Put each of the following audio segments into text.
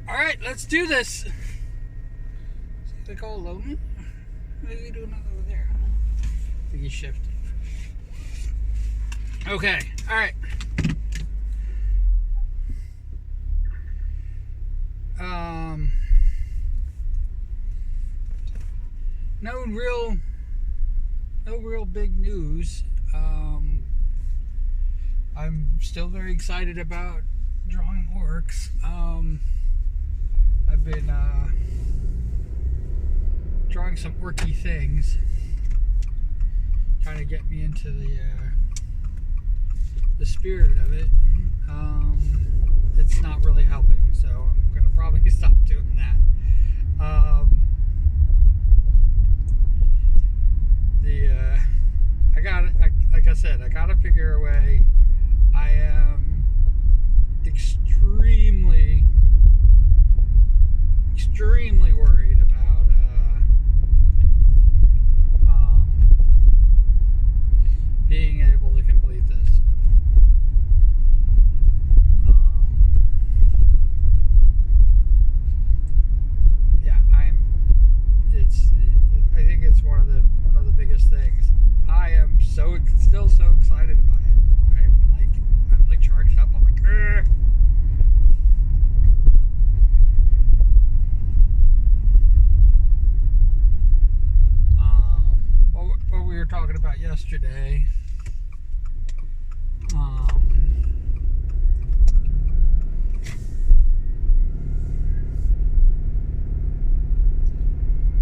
Alright, let's do this. See they call lonely? What are you doing over there? I think you shifted. Okay, alright. No real big news. I'm still very excited about drawing orcs. I've been drawing some orky things, trying to get me into the spirit of it. It's not really helping, so I'm gonna probably stop doing that. Like I said, I gotta figure a way. I am extremely worried about being able to complete this. I think it's one of the biggest things. I am still so excited about it. I'm like charged up. I'm like, Urgh. What we were talking about yesterday.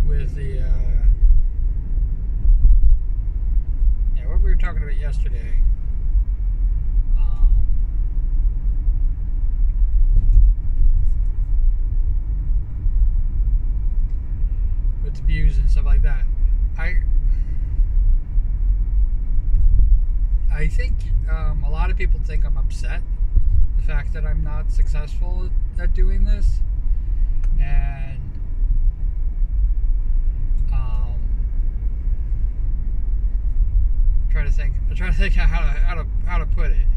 With the what we were talking about yesterday. With the views and stuff like that. I think a lot of people think I'm upset the fact that I'm not successful at doing this, and I'm trying to think how to put it,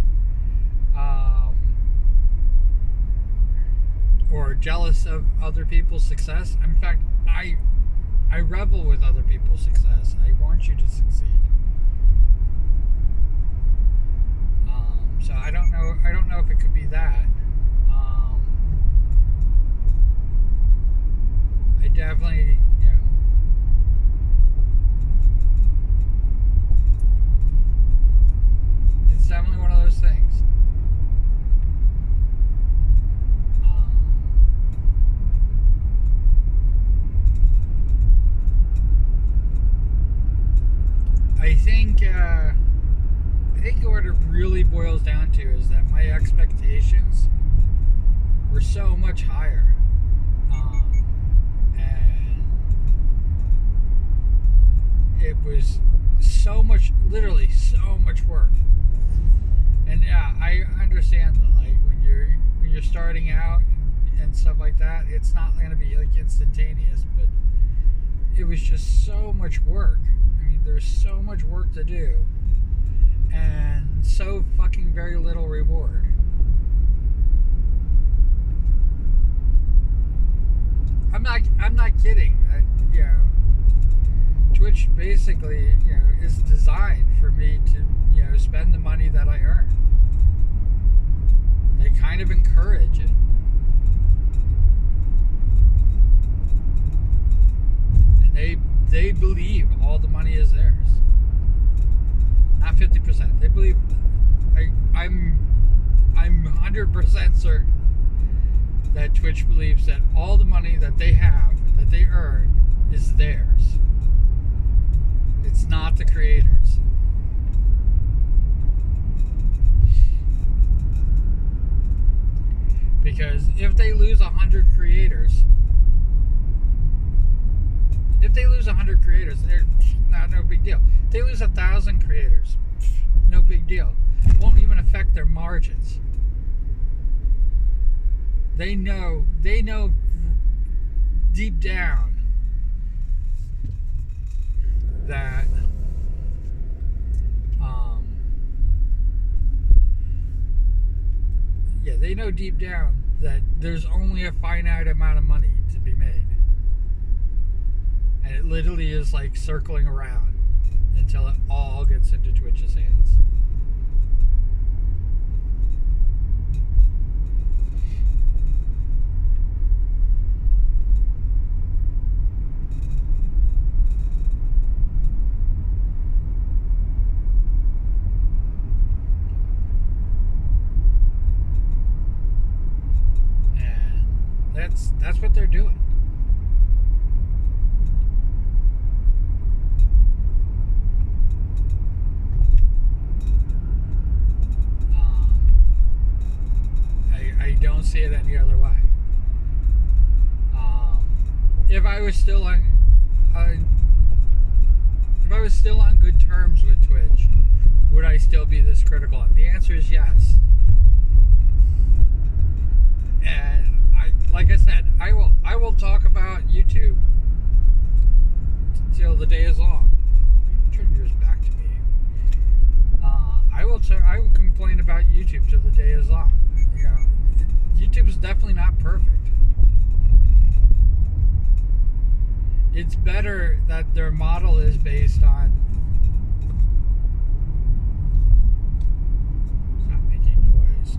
or jealous of other people's success. In fact, I revel with other people's success. I want you to succeed. So I don't know if it could be that. I definitely, it's definitely one of those things. I think what it really boils down to is that my expectations were so much higher, and it was literally so much work. And yeah, I understand that, like when you're starting out and stuff like that, it's not going to be like instantaneous, but it was just so much work. I mean, there's so much work to do, and so fucking very little reward. I'm not kidding. Twitch basically, is designed for me to, spend the money that I earn. They kind of encourage it. And they believe all the money is theirs. Not 50%. They believe. I'm 100% certain that Twitch believes that all the money that they have, that they earn, is theirs. It's not the creators. Because if they lose 100 creators, they're no big deal. If they lose 1,000 creators, no big deal. It won't even affect their margins. They know deep down that they know deep down that there's only a finite amount of money to be made. And it literally is like circling around until it all gets into Twitch's hands. That's what they're doing. I don't see it any other way. If I was still on good terms with Twitch, would I still be this critical? And the answer is yes. And like I said, I will talk about YouTube till the day is long. Turn yours back to me. I will complain about YouTube till the day is long. You know, YouTube is definitely not perfect. It's better that their model is based on. Stop making noise.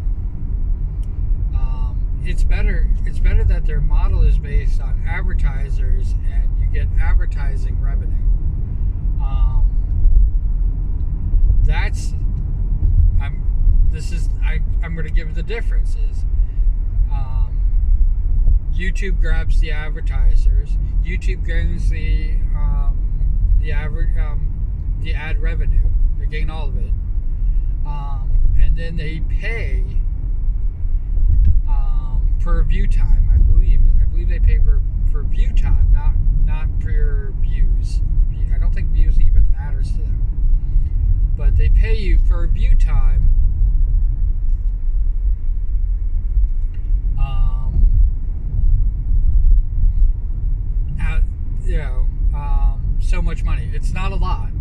It's better that their model is based on advertisers and you get advertising revenue. I'm going to give the differences. YouTube grabs the advertisers. YouTube gains the ad revenue. They gain all of it, and then they pay per view time. I believe they pay for view time, not per views. I don't think views even matters to them, but they pay you per view time. So much money. It's not a lot,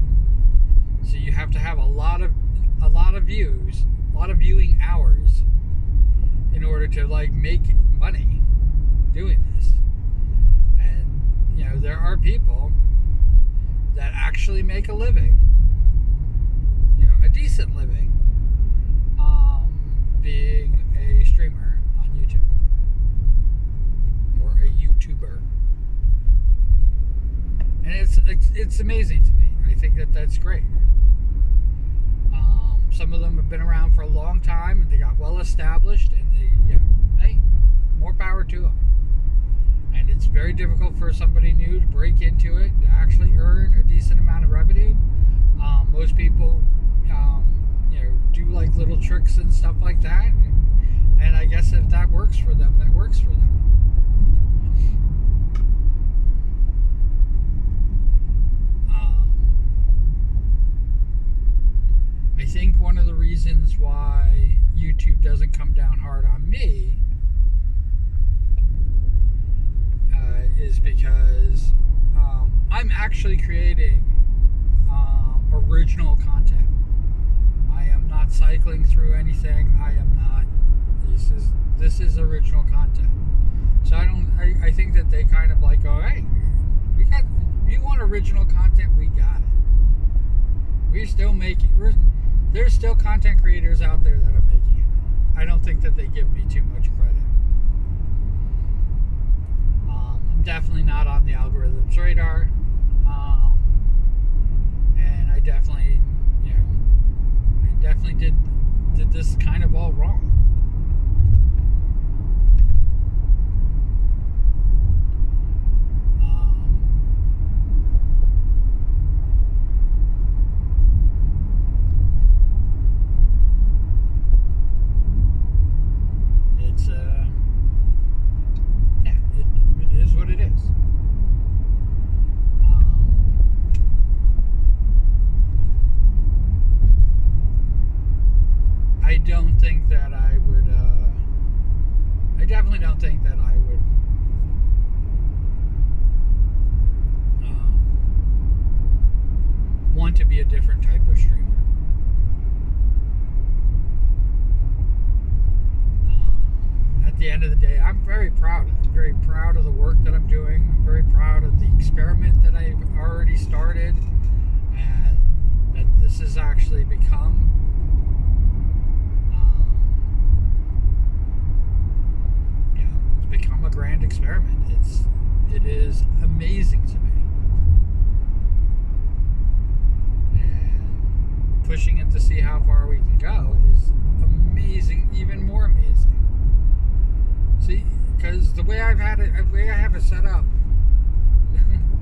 so you have to have a lot of views, a lot of viewing hours, in order to like make money doing this. And you know, there are people that actually make a living, you know, a decent living, being a streamer on YouTube or a YouTuber. And it's amazing to me. I think that's great. Some of them have been around for a long time and they got well established, and hey, more power to them. And it's very difficult for somebody new to break into it to actually earn a decent amount of revenue. Most people, do like little tricks and stuff like that. And I guess if that works for them, that works for them. I think one of the reasons why YouTube doesn't come down hard on me is because I'm actually creating original content. I am not cycling through anything. I am not. This is original content. So I think that they kind of like go, hey, you want original content? We got it. We're still making. There's still content creators out there that are making it. I don't think that they give me too much credit. I'm definitely not on the algorithm's radar. And I definitely did this kind of all wrong. It is what it is. I don't think that I would. I definitely don't think that I would want to be a different type of streamer. At the end of the very proud of. I'm very proud of the work that I'm doing. I'm very proud of the experiment that I've already started, and that this has actually become it's become a grand experiment. It is amazing to me, and pushing it to see how far we can go is amazing, even more amazing. See, because the way I have it set up,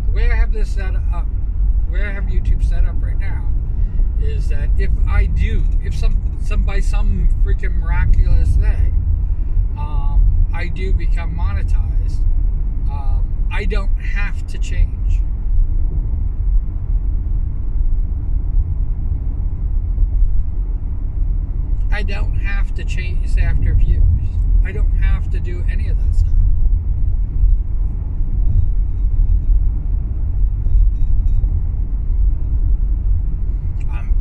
the way I have this set up, the way I have YouTube set up right now, is that if by some freaking miraculous thing, I do become monetized, I don't have to change. I don't have to chase after views. I don't have to do any of that stuff.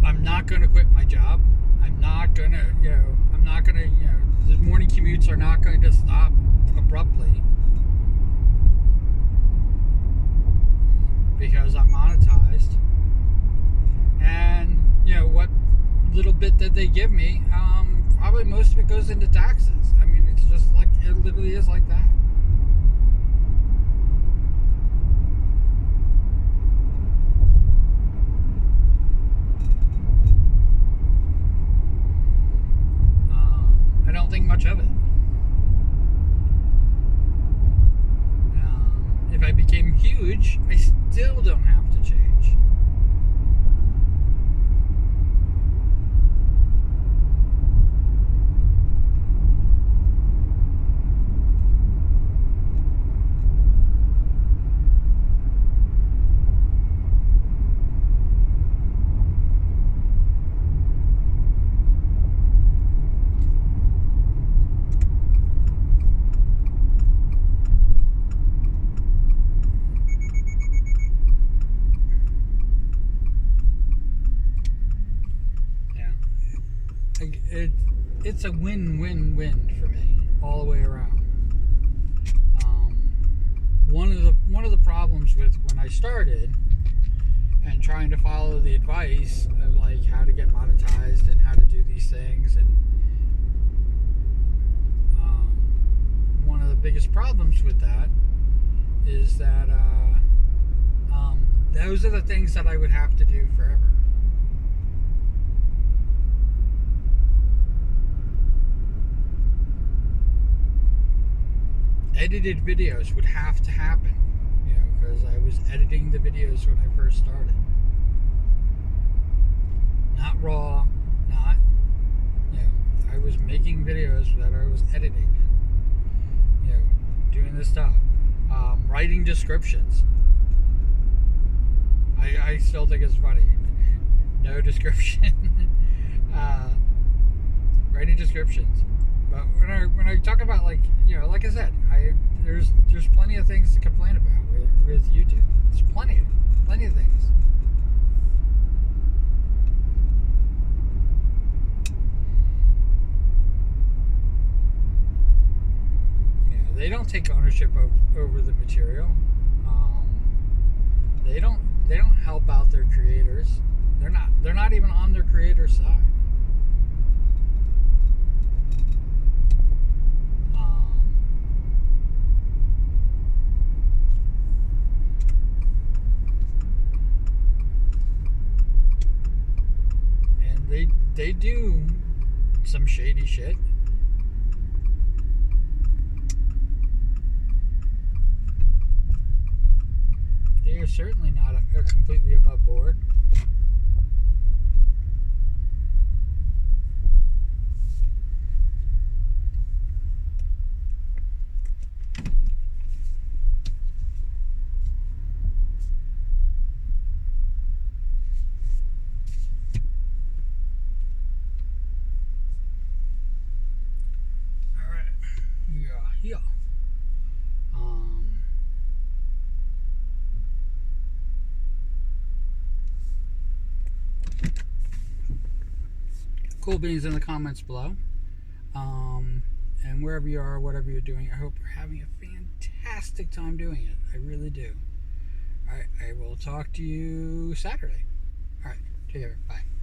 I'm not going to quit my job. I'm not going to, the morning commutes are not going to stop abruptly because I'm monetized. And, what little bit that they give me, probably most of it goes into taxes. I mean, it's just like, it literally is like that. I don't think much of it. If I became huge, I still don't have to change. It's a win-win-win for me all the way around. One of the problems with when I started and trying to follow the advice of like how to get monetized and how to do these things, and one of the biggest problems with that is that those are the things that I would have to do forever. Edited videos would have to happen, because I was editing the videos when I first started. Not raw, not, I was making videos that I was editing and, doing this stuff. Writing descriptions. I still think it's funny. No description. Writing descriptions. But when I talk about, like I said, there's plenty of things to complain about with YouTube. There's plenty of things. They don't take ownership over the material. They don't help out their creators. They're not even on their creator's side. They do some shady shit. They are certainly not completely above board. Yeah. Cool beans in the comments below. And wherever you are, whatever you're doing, I hope you're having a fantastic time doing it. I really do. All right, I will talk to you Saturday. All right, take care. Bye.